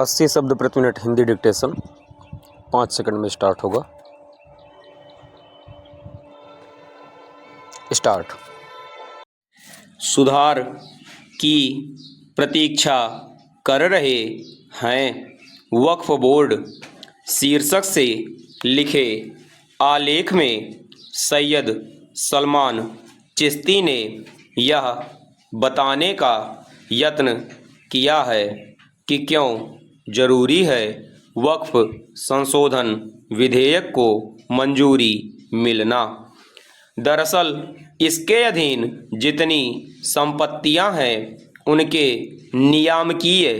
80 शब्द प्रति minute Hindi dictation 5 second में स्टार्ट होगा। स्टार्ट। सुधार की प्रतीक्षा कर रहे हैं वक्फ बोर्ड शीर्षक से लिखे आलेख में सैयद सलमान चिश्ती ने यह बताने का यत्न किया है कि क्यों जरूरी है वक्फ संशोधन विधेयक को मंजूरी मिलना। दरअसल इसके अधीन जितनी संपत्तियां हैं उनके नियामकीय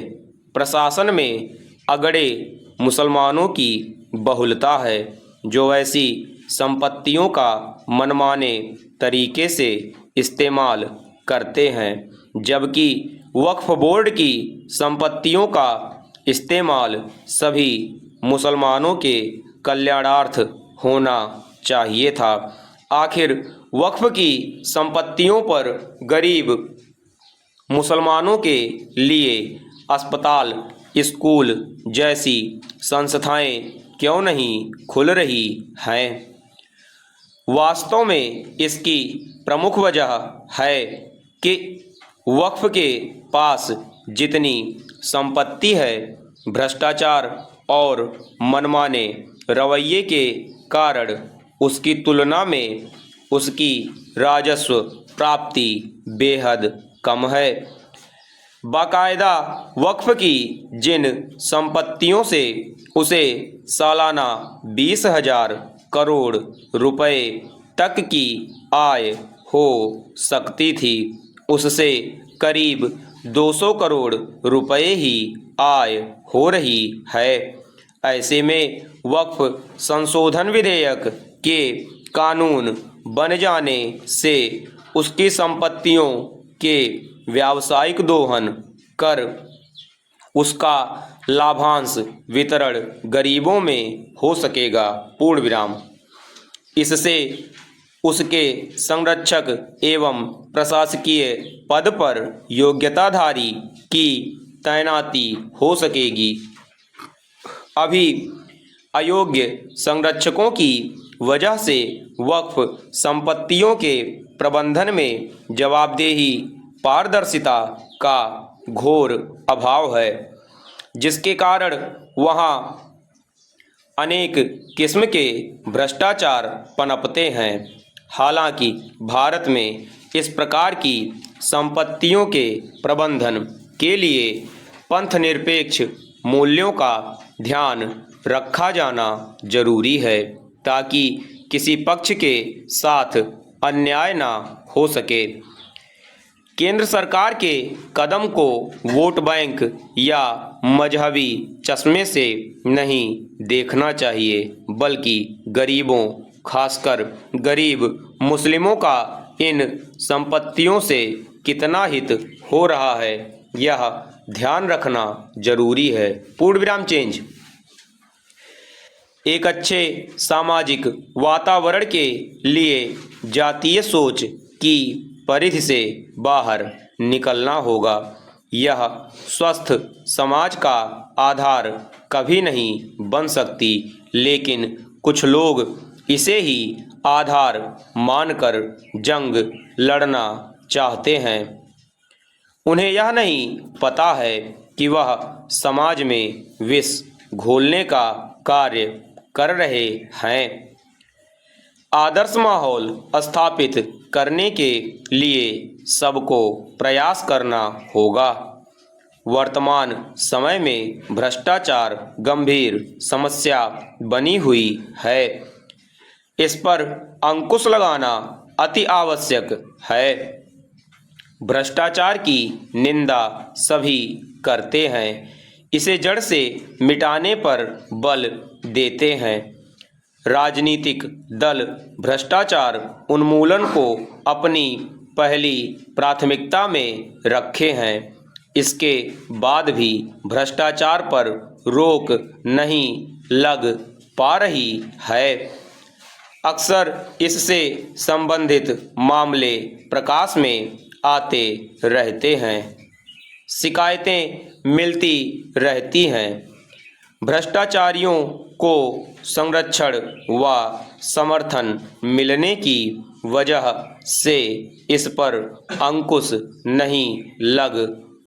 प्रशासन में अगड़े मुसलमानों की बहुलता है, जो ऐसी संपत्तियों का मनमाने तरीके से इस्तेमाल करते हैं, जबकि वक्फ बोर्ड की संपत्तियों का इस्तेमाल सभी मुसलमानों के कल्याणार्थ होना चाहिए था। आखिर वक्फ की संपत्तियों पर गरीब मुसलमानों के लिए अस्पताल, स्कूल जैसी संस्थाएं क्यों नहीं खुल रही हैं? वास्तव में इसकी प्रमुख वजह है कि वक्फ के पास जितनी संपत्ति है, भ्रष्टाचार और मनमाने रवैये के कारण उसकी तुलना में उसकी राजस्व प्राप्ति बेहद कम है। बाकायदा वक्फ की जिन संपत्तियों से उसे सालाना 20,000 करोड़ रुपए तक की आय हो सकती थी, उससे करीब 200 करोड़ रुपए ही आय हो रही है। ऐसे में वक्फ संशोधन विधेयक के कानून बन जाने से उसकी संपत्तियों के व्यावसायिक दोहन कर उसका लाभांश वितरण गरीबों में हो सकेगा। पूर्ण विराम। इससे उसके संरक्षक एवं प्रशासकीय पद पर योग्यताधारी की तैनाती हो सकेगी। अभी अयोग्य संरक्षकों की वजह से वक्फ संपत्तियों के प्रबंधन में जवाबदेही, पारदर्शिता का घोर अभाव है, जिसके कारण वहाँ अनेक किस्म के भ्रष्टाचार पनपते हैं। हालांकि भारत में इस प्रकार की संपत्तियों के प्रबंधन के लिए पंथनिरपेक्ष मूल्यों का ध्यान रखा जाना जरूरी है, ताकि किसी पक्ष के साथ अन्याय ना हो सके। केंद्र सरकार के कदम को वोट बैंक या मजहबी चश्मे से नहीं देखना चाहिए, बल्कि गरीबों, खासकर गरीब मुस्लिमों का इन संपत्तियों से कितना हित हो रहा है, यह ध्यान रखना जरूरी है। पूर्ण विराम चेंज। एक अच्छे सामाजिक वातावरण के लिए जातीय सोच की परिधि से बाहर निकलना होगा। यह स्वस्थ समाज का आधार कभी नहीं बन सकती, लेकिन कुछ लोग इसे ही आधार मानकर जंग लड़ना चाहते हैं। उन्हें यह नहीं पता है कि वह समाज में विष घोलने का कार्य कर रहे हैं। आदर्श माहौल स्थापित करने के लिए सबको प्रयास करना होगा। वर्तमान समय में भ्रष्टाचार गंभीर समस्या बनी हुई है। इस पर अंकुश लगाना अति आवश्यक है। भ्रष्टाचार की निंदा सभी करते हैं, इसे जड़ से मिटाने पर बल देते हैं। राजनीतिक दल भ्रष्टाचार उन्मूलन को अपनी पहली प्राथमिकता में रखे हैं। इसके बाद भी भ्रष्टाचार पर रोक नहीं लग पा रही है। अक्सर इससे संबंधित मामले प्रकाश में आते रहते हैं। शिकायतें मिलती रहती हैं। भ्रष्टाचारियों को संरक्षण व समर्थन मिलने की वजह से इस पर अंकुश नहीं लग